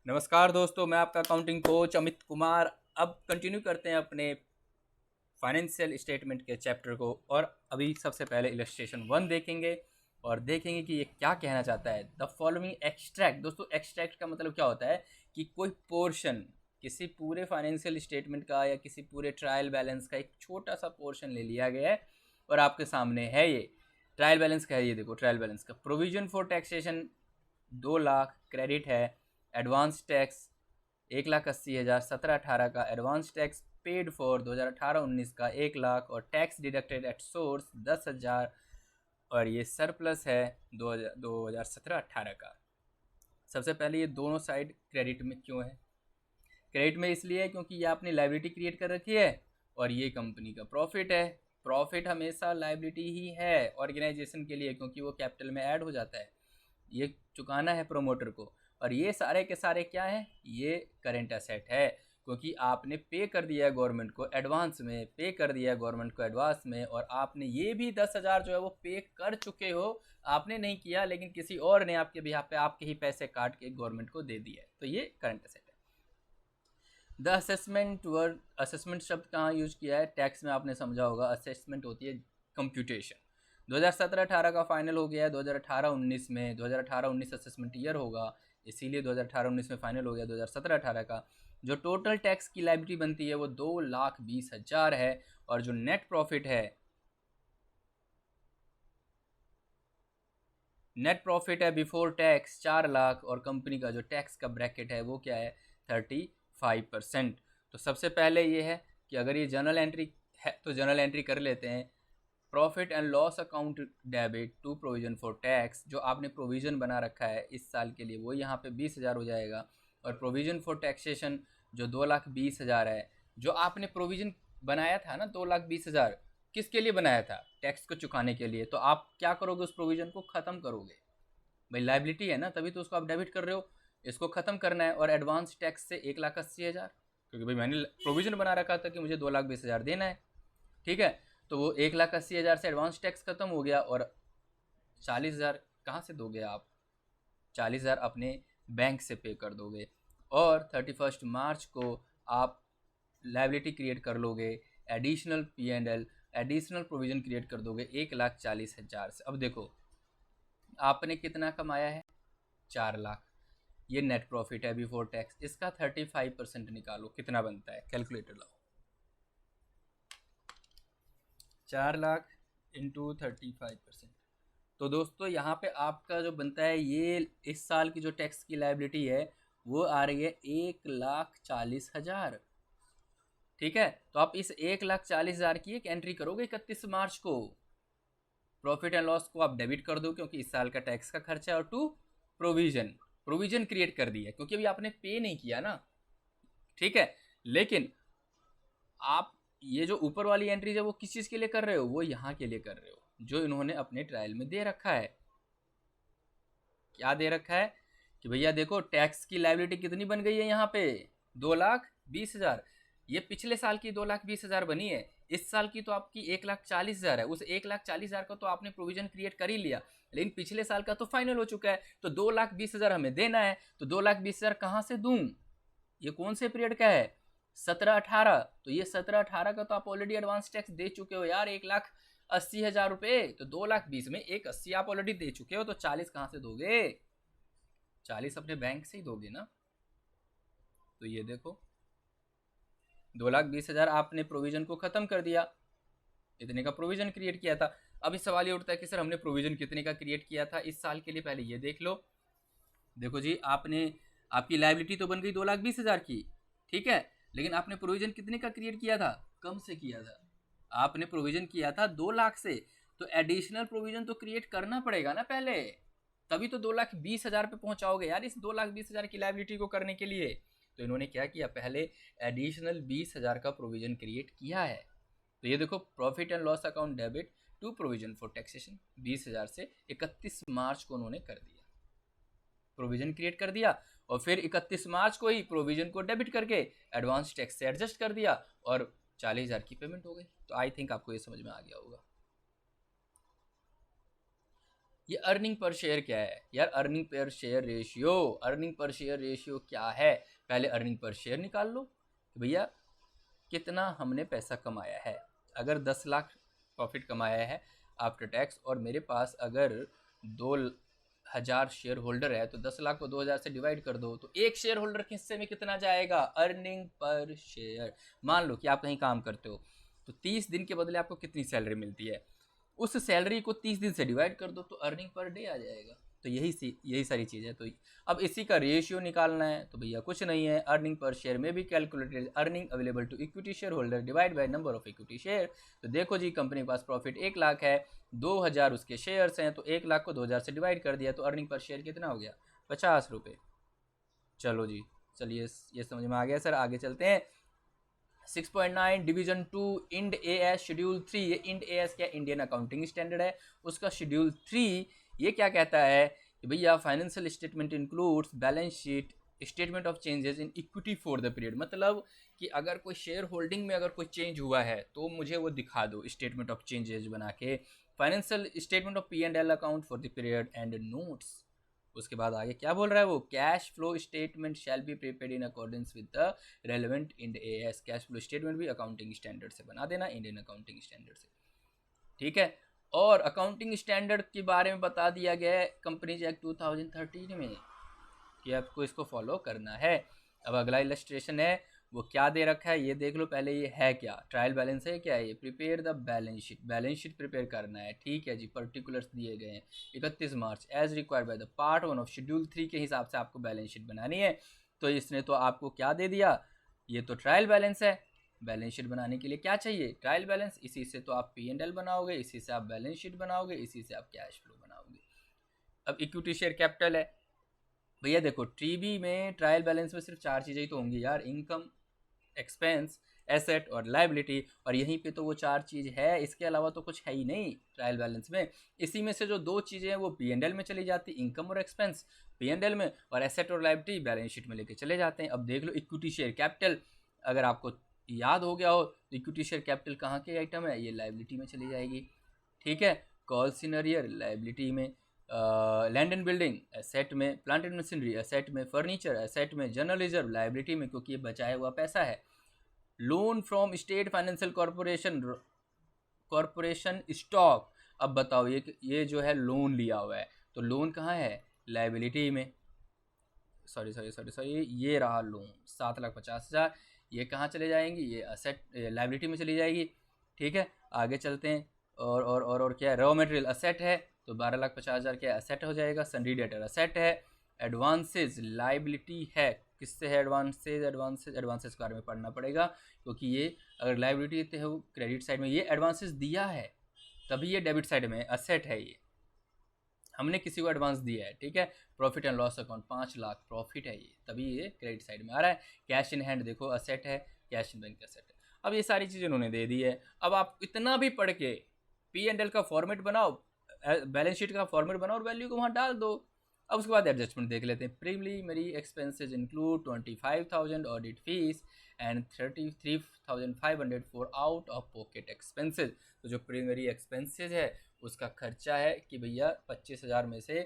नमस्कार दोस्तों, मैं आपका अकाउंटिंग कोच अमित कुमार। अब कंटिन्यू करते हैं अपने फाइनेंशियल स्टेटमेंट के चैप्टर को, और अभी सबसे पहले इलस्ट्रेशन 1 देखेंगे और देखेंगे कि ये क्या कहना चाहता है। The following extract. दोस्तों, एक्सट्रैक्ट का मतलब क्या होता है कि कोई पोर्शन किसी पूरे फाइनेंशियल स्टेटमेंट का या किसी पूरे ट्रायल बैलेंस का एक छोटा सा पोर्शन ले लिया गया है और आपके सामने है। ये ट्रायल बैलेंस का है। ये देखो, ट्रायल बैलेंस का provision for taxation 2 lakh credit है। एडवांस टैक्स 1,80,000 17-18 का एडवांस टैक्स पेड फॉर 2018-19 का 1 लाख और टैक्स डिडक्टेड एट सोर्स 10,000, और ये सरप्लस है 2017-18 का। सबसे पहले ये दोनों साइड क्रेडिट में क्यों है? क्रेडिट में इसलिए है क्योंकि ये आपने लाइबिलिटी क्रिएट कर रखी है और ये कंपनी का प्रॉफिट है। प्रॉफिट हमेशा लाइबिलिटी ही है ऑर्गेनाइजेशन के लिए, क्योंकि वो कैपिटल में ऐड हो जाता है। ये चुकाना है प्रोमोटर को, और ये सारे के सारे क्या है? ये करेंट एसेट है, क्योंकि आपने पे कर दिया है गवर्नमेंट को एडवांस में, पे कर दिया है गवर्नमेंट को एडवांस में, और आपने ये भी 10,000 जो है वो पे कर चुके हो। आपने नहीं किया, लेकिन किसी और ने आपके बिहाफ पे आपके ही पैसे काट के गवर्नमेंट को दे दिया है, तो ये करंट एसेट है। द असेसमेंट वर्ड, असेसमेंट शब्द कहाँ यूज किया है? टैक्स में आपने समझा होगा, असेसमेंट होती है कंप्यूटेशन। 2017-18 का फाइनल हो गया है 2018-19 में। 2018-19 असेसमेंट ईयर होगा, इसीलिए 2018-19 में फाइनल हो गया 2017-18 का। जो टोटल टैक्स की लायबिलिटी बनती है वो 2,20,000 है, और जो नेट प्रॉफिट है, नेट प्रॉफिट है बिफोर टैक्स 4 लाख, और कंपनी का जो टैक्स का ब्रैकेट है वो क्या है? 35%। तो सबसे पहले ये है कि अगर ये जर्नल एंट्री है तो जर्नल एंट्री कर लेते हैं। Profit and loss account debit to provision for tax, जो आपने प्रोविजन बना रखा है इस साल के लिए वो यहाँ पे 20,000 हो जाएगा। और प्रोविजन फॉर टैक्सेशन जो 2,20,000 है, जो आपने प्रोविजन बनाया था ना 2,20,000, किसके लिए बनाया था? टैक्स को चुकाने के लिए। तो आप क्या करोगे? उस प्रोविजन को ख़त्म करोगे। भाई लाइबिलिटी है ना, तभी तो उसको आप डेबिट कर रहे हो। इसको ख़त्म करना है, और एडवांस टैक्स से 1,80,000, क्योंकि भाई मैंने प्रोविजन बना रखा था कि मुझे 2,20,000 देना है। ठीक है, तो वो 1,80,000 से एडवांस टैक्स खत्म हो गया, और 40,000 कहाँ से दोगे आप? 40,000 अपने बैंक से पे कर दोगे, और 31 मार्च को आप लाइबिलिटी क्रिएट कर लोगे, additional P&L, additional provision create कर दोगे 1,40,000 से। अब देखो, आपने कितना कमाया है? 4 लाख। ये नेट प्रॉफिट है बिफोर टैक्स। इसका 35% निकालो, कितना बनता है? कैलकुलेटर लाओ। 4 लाख इंटू 35%। तो दोस्तों यहाँ पे आपका जो बनता है, ये इस साल की जो टैक्स की लायबिलिटी है वो आ रही है 1,40,000। ठीक है, तो आप इस 1,40,000 की एक एंट्री करोगे 31 मार्च को। प्रॉफिट एंड लॉस को आप डेबिट कर दो, क्योंकि इस साल का टैक्स का खर्चा है। और टू प्रोविजन, प्रोविजन क्रिएट कर दिया, क्योंकि अभी आपने पे नहीं किया ना। ठीक है, लेकिन आप ये जो ऊपर वाली एंट्री है वो किस चीज़ के लिए कर रहे हो? वो यहाँ के लिए कर रहे हो, जो इन्होंने अपने ट्रायल में दे रखा है। क्या दे रखा है कि भैया देखो, टैक्स की लायबिलिटी कितनी बन गई है यहाँ पे? 2,20,000। ये पिछले साल की 2,20,000 बनी है। इस साल की तो आपकी 1,40,000 है। उस 1,40,000 का तो आपने प्रोविजन क्रिएट कर ही लिया, लेकिन पिछले साल का तो फाइनल हो चुका है। तो 2,20,000 हमें देना है, तो 2,20,000 कहाँ से दूं? ये कौन से पीरियड का है? 17-18। तो ये 17-18 का तो आप ऑलरेडी एडवांस टैक्स दे चुके हो यार, 1,80,000 रुपये। तो 2,20,000 में 1,80,000 आप ऑलरेडी दे चुके हो, तो 40 कहाँ से दोगे? 40 अपने बैंक से ही दोगे ना। तो ये देखो, 2,20,000 आपने प्रोविजन को खत्म कर दिया, इतने का प्रोविजन क्रिएट किया था। अब इस सवाल ये उठता है कि सर हमने प्रोविजन कितने का क्रिएट किया था इस साल के लिए? पहले ये देख लो। देखो जी, आपकी लायबिलिटी तो बन गई 2,20,000 की, ठीक है, लेकिन आपने प्रोविजन कितने का क्रिएट किया था? कम से किया था। आपने प्रोविजन किया था 2 लाख से, तो एडिशनल प्रोविजन तो क्रिएट करना पड़ेगा ना पहले, तभी तो 2,20,000 पे पहुंचाओगे यार, इस 2,20,000 की लायबिलिटी को करने के लिए। तो इन्होंने क्या किया? पहले एडिशनल 20,000 का प्रोविजन क्रिएट किया है। तो ये देखो, profit and loss account debit to provision for taxation 20,000 से 31 मार्च को उन्होंने कर दिया, प्रोविजन क्रिएट कर दिया, और फिर 31 मार्च को ही प्रोविजन को डेबिट करके एडवांस टैक्स से एडजस्ट कर दिया, और 40,000 की पेमेंट हो गई। तो आई थिंक आपको ये समझ में आ गया होगा। ये अर्निंग पर शेयर क्या है यार? Earning per share ratio, earning per share ratio क्या है? पहले अर्निंग पर शेयर निकाल लो कि भैया कितना हमने पैसा कमाया है। अगर 10 लाख प्रॉफिट कमाया है आफ्टर टैक्स, और मेरे पास अगर 2,000 शेयर होल्डर है, तो 10 लाख को 2,000 से डिवाइड कर दो, तो एक शेयर होल्डर के हिस्से में कितना जाएगा? Earning per share. मान लो कि आप कहीं काम करते हो, तो 30 दिन के बदले आपको कितनी सैलरी मिलती है, उस सैलरी को 30 दिन से डिवाइड कर दो, तो अर्निंग पर डे आ जाएगा। तो यही सारी चीज़ है। तो अब इसी का रेशियो निकालना है, तो भैया कुछ नहीं है, अर्निंग पर शेयर में भी calculated earning available to equity share holder divide by number of equity share. तो देखो जी, कंपनी के पास प्रॉफिट 1 लाख है, 2,000 उसके शेयर्स हैं, तो 1 लाख को 2,000 से डिवाइड कर दिया, तो अर्निंग पर शेयर कितना हो गया? 50 रुपये। चलो जी, चलिए ये समझ में आ गया सर। आगे चलते हैं। 6.9 डिवीजन 2 इंड एएस शेड्यूल 3। ये इंड एएस क्या? इंडियन अकाउंटिंग स्टैंडर्ड है, उसका शेड्यूल 3 ये क्या कहता है कि भैया financial statement includes balance sheet statement of changes in equity for the period. मतलब कि अगर कोई शेयर होल्डिंग में अगर कोई चेंज हुआ है, तो मुझे वो दिखा दो स्टेटमेंट ऑफ चेंजेस बना के। Financial statement of P&L account for the period and notes. उसके बाद आगे क्या बोल रहा है वो? Cash flow statement shall be prepared in accordance with the relevant Ind AS. Cash flow statement भी अकाउंटिंग स्टैंडर्ड से बना देना, इंडियन अकाउंटिंग स्टैंडर्ड से, ठीक है। और अकाउंटिंग स्टैंडर्ड के बारे में बता दिया गया है कंपनीज एक्ट 2013 में कि आपको इसको फॉलो करना है। अब अगला इलस्ट्रेशन है, वो क्या दे रखा है ये देख लो पहले। ये है क्या? ट्रायल बैलेंस है क्या? ये prepare the balance sheet, balance sheet prepare करना है, ठीक है जी। पर्टिकुलर्स दिए गए हैं 31 March as required by the part 1 of schedule 3 के हिसाब से आपको बैलेंस शीट बनानी है। तो इसने तो आपको क्या दे दिया? ये तो ट्रायल बैलेंस है। बैलेंस शीट बनाने के लिए क्या चाहिए? Trial balance. इसी से तो आप P&L बनाओगे, इसी से आप बैलेंस शीट बनाओगे, इसी से आप कैश फ्लो बनाओगे। अब इक्विटी शेयर कैपिटल है भैया। देखो TB में ट्रायल बैलेंस में सिर्फ 4 चीज़ें ही तो होंगी यार, इनकम, एक्सपेंस, एसेट और लाइबिलिटी। और यहीं पे तो वो 4 चीज़ है, इसके अलावा तो कुछ है ही नहीं ट्रायल बैलेंस में। इसी में से जो 2 चीज़ें हैं वो P&L में चली जाती, इनकम और एक्सपेंस P&L में, और एसेट और लाइबिलिटी बैलेंस शीट में लेके चले जाते हैं। अब देख लो इक्विटी शेयर कैपिटल, अगर आपको याद हो गया हो तो इक्विटी शेयर कैपिटल कहाँ के आइटम है? ये लाइबिलिटी में चली जाएगी, ठीक है। कॉल्स इन अरियर लाइबिलिटी में, लैंड एंड बिल्डिंग एसेट में, प्लांट एंड मशीनरी एसेट में, फर्नीचर एसेट में, जनरल रिजर्व लाइबिलिटी में, क्योंकि ये बचाया हुआ पैसा है। Loan from state financial corporation stock. अब बताओ ये जो है लोन लिया हुआ है, तो लोन कहाँ है? लाइबिलिटी में। सॉरी, ये रहा लोन 7,50,000, ये कहाँ चले जाएंगी? ये असेट लाइबिलिटी में चली जाएगी, ठीक है। आगे चलते हैं। और क्या है? रॉ मटेरियल असेट है, तो 12,50,000 क्या असेट हो जाएगा। सन्डी डेटर असेट है। एडवांसेज लाइबिलिटी है, किससे है? एडवांसेज के बारे में पढ़ना पड़ेगा, क्योंकि ये अगर लाइबिलिटी है वो क्रेडिट साइड में, ये एडवांसेज दिया है तभी ये डेबिट साइड में असेट है। ये हमने किसी को एडवांस दिया है, ठीक है। Profit and loss account 5 lakh profit है ये, तभी ये क्रेडिट साइड में आ रहा है। कैश इन हैंड देखो असेट है, कैश इन बैंक असेट है। अब ये सारी चीज़ें उन्होंने दे दी है। अब आप इतना भी पढ़ के P&L का फॉर्मेट बनाओ, बैलेंस शीट का फॉर्मेट बनाओ और वैल्यू को वहाँ डाल दो। अब उसके बाद एडजस्टमेंट देख लेते हैं। Preliminary expenses include 25,000 audit fees and 33,500 for out of pocket expenses. तो जो प्रीलिमिनरी एक्सपेंसेस है उसका खर्चा है कि भैया 25,000 में से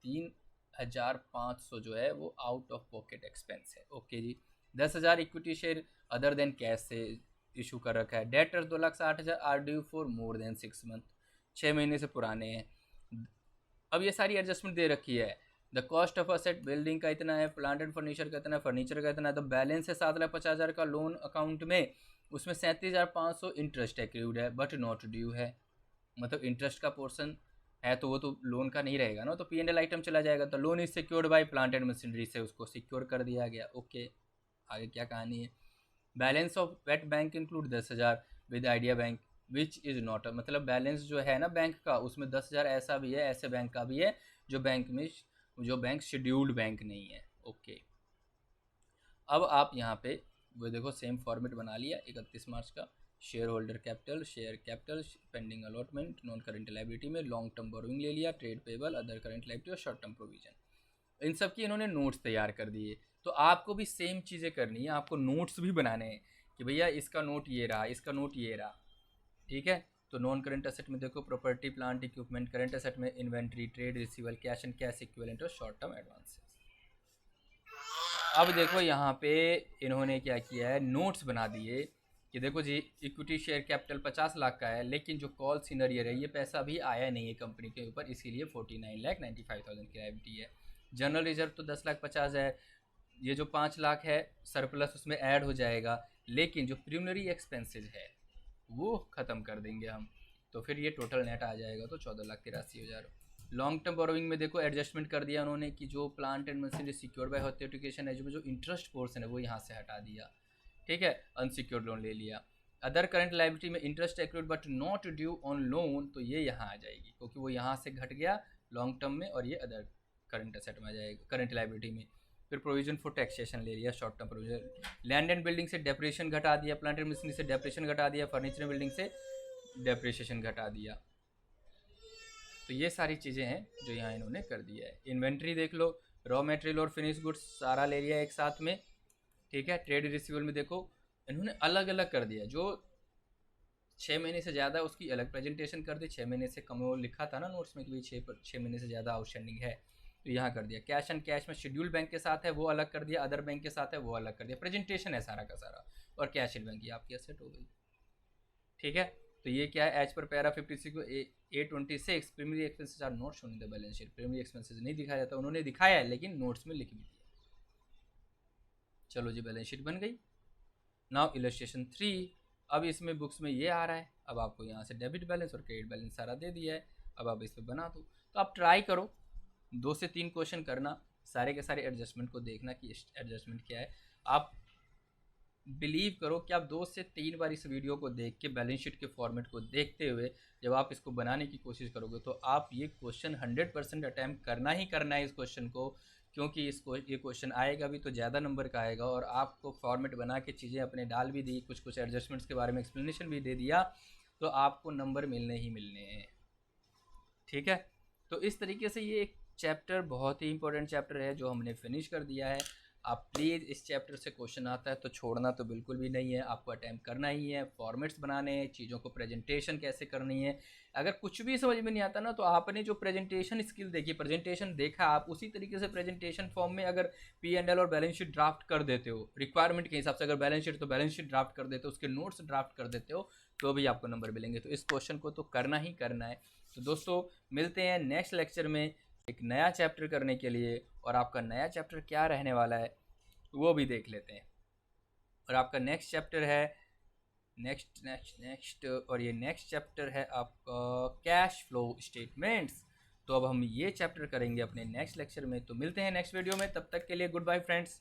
3,500 जो है वो आउट ऑफ पॉकेट एक्सपेंस है, ओके जी। 10,000 equity share other than cash से इशू कर रखा है। Debtor 2,60,000 are due for more than 6 month, 6 महीने से पुराने हैं। अब ये सारी एडजस्टमेंट दे रखी है। The cost of asset building का इतना है, प्लांट एंड फर्नीचर का इतना है, फर्नीचर का इतना है। तो बैलेंस है 7,50,000 का लोन अकाउंट में, उसमें 37,500 इंटरेस्ट एक्रूड है बट नॉट ड्यू है। मतलब इंटरेस्ट का पोर्शन है तो वो तो लोन का नहीं रहेगा ना, तो P&L आइटम चला जाएगा। तो loan is secured by plant and machinery से उसको सिक्योर कर दिया गया, ओके। आगे क्या कहानी है? Balance of wet bank include 10,000 with Idea bank which is not, मतलब बैलेंस जो है ना बैंक का, उसमें 10,000 ऐसा भी है, ऐसे बैंक का भी है जो बैंक शेड्यूल्ड बैंक नहीं है, ओके। अब आप यहाँ पे वो देखो सेम फॉर्मेट बना लिया 31 मार्च का। Share holder capital, share capital, pending allotment, non current liability में लॉन्ग टर्म बोरोइंग ले लिया, trade payable, other current liability और शॉर्ट टर्म प्रोविजन। इन सब की इन्होंने नोट्स तैयार कर दिए। तो आपको भी सेम चीज़ें करनी है, आपको नोट्स भी बनाने हैं कि भैया इसका नोट ये रहा, इसका नोट ये रहा, ठीक है। तो नॉन करंट एसेट में देखो property plant equipment, current asset में inventory, trade receivable, cash and cash equivalent और शॉर्ट टर्म एडवांसेस। अब देखो यहाँ पे इन्होंने क्या किया है, नोट्स बना दिए कि देखो जी इक्विटी शेयर कैपिटल 50 लाख का है, लेकिन जो कॉल सीनरियर है ये पैसा अभी आया नहीं है कंपनी के ऊपर, इसीलिए 49,95,000 की लायबिलिटी है। जनरल रिजर्व तो 10,50,000 है, ये जो 5 लाख है सरप्लस उसमें ऐड हो जाएगा, लेकिन जो प्रीलिमिनरी एक्सपेंसेस है वो ख़त्म कर देंगे हम, तो फिर ये टोटल नेट आ जाएगा तो 14,83,000। लॉन्ग टर्म बोरोइंग में देखो एडजस्टमेंट कर दिया उन्होंने कि जो plant and machinery secured by authentication as में जो इंटरेस्ट पोर्शन है वो यहाँ से हटा दिया, ठीक है, अनसिक्योर्ड लोन ले लिया। अदर करंट लायबिलिटी में interest accrued but not due on loan, तो ये यहाँ आ जाएगी क्योंकि वो यहाँ से घट गया लॉन्ग टर्म में और ये अदर करंट एसेट में आ जाएगा, करंट लायबिलिटी में। फिर प्रोविजन फॉर टैक्सेशन ले लिया, short term provision. Land and building से डेप्रिसिएशन घटा दिया, प्लांट एंड मशीनरी से डेप्रिसिएशन घटा दिया, फर्नीचर बिल्डिंग से डेप्रिसिएशन घटा दिया। तो ये सारी चीज़ें हैं जो यहाँ इन्होंने कर दिया है। इन्वेंट्री देख लो, रॉ मटेरियल और फिनिश गुड्स सारा ले लिया एक साथ में, ठीक है। ट्रेड रिसीवेबल में देखो इन्होंने अलग अलग कर दिया, जो 6 महीने से ज़्यादा उसकी अलग प्रेजेंटेशन कर दी, 6 महीने से कम वो लिखा था ना नोट्स में कि भाई 6 महीने से ज़्यादा आउटस्टैंडिंग है, तो यहाँ कर दिया। कैश एंड कैश में शेड्यूल बैंक के साथ है वो अलग कर दिया, अदर बैंक के साथ है वो अलग कर दिया, प्रेजेंटेशन है सारा का सारा। और कैश इन बैंक ये आपकी एसेट हो गई, ठीक है। तो ये क्या है, एज पर पैरा 56 को A26 primary expenses are not shown in the balance sheet, primary expenses नहीं दिखाया जाता, उन्होंने दिखाया है लेकिन नोट्स में लिख भी दिया। चलो जी बैलेंस शीट बन गई। नाउ इलस्ट्रेशन 3, अब इसमें बुक्स में ये आ रहा है, अब आपको यहाँ से डेबिट बैलेंस और क्रेडिट बैलेंस सारा दे दिया है, अब आप इस पर बना दो। तो आप ट्राई करो 2 से 3 क्वेश्चन करना, सारे के सारे एडजस्टमेंट को देखना कि एडजस्टमेंट क्या है। आप बिलीव करो कि आप 2 से 3 बार इस वीडियो को देख के बैलेंस शीट के फॉर्मेट को देखते हुए जब आप इसको बनाने की कोशिश करोगे तो आप ये क्वेश्चन 100% अटैम्प्ट करना ही करना है इस क्वेश्चन को, क्योंकि इसको ये क्वेश्चन आएगा भी तो ज़्यादा नंबर का आएगा। और आपको फॉर्मेट बना के चीज़ें अपने डाल भी दी, कुछ एडजस्टमेंट्स के बारे में एक्सप्लेनेशन भी दे दिया, तो आपको नंबर मिलने ही मिलने हैं, ठीक है। तो इस तरीके से ये एक चैप्टर बहुत ही इंपॉर्टेंट चैप्टर है जो हमने फिनिश कर दिया है। आप प्लीज़ इस चैप्टर से क्वेश्चन आता है तो छोड़ना तो बिल्कुल भी नहीं है, आपको अटैम्प्ट करना ही है, फॉर्मेट्स बनाने हैं, चीज़ों को प्रेजेंटेशन कैसे करनी है। अगर कुछ भी समझ में नहीं आता ना तो आपने जो प्रेजेंटेशन स्किल देखी, प्रेजेंटेशन देखा, आप उसी तरीके से प्रेजेंटेशन फॉर्म में अगर P&L और बैलेंस शीट ड्राफ्ट कर देते हो रिक्वायरमेंट के हिसाब से, अगर बैलेंस शीट तो बैलेंस शीट ड्राफ्ट कर देते हो, उसके नोट्स ड्राफ्ट कर देते हो, तो भी आपको नंबर मिलेंगे। तो इस क्वेश्चन को तो करना ही करना है। तो दोस्तों मिलते हैं नेक्स्ट लेक्चर में एक नया चैप्टर करने के लिए, और आपका नया चैप्टर क्या रहने वाला है वो भी देख लेते हैं। और आपका नेक्स्ट चैप्टर है नेक्स्ट और ये नेक्स्ट चैप्टर है आपका कैश फ्लो स्टेटमेंट्स। तो अब हम ये चैप्टर करेंगे अपने नेक्स्ट लेक्चर में। तो मिलते हैं नेक्स्ट वीडियो में, तब तक के लिए गुड बाय फ्रेंड्स।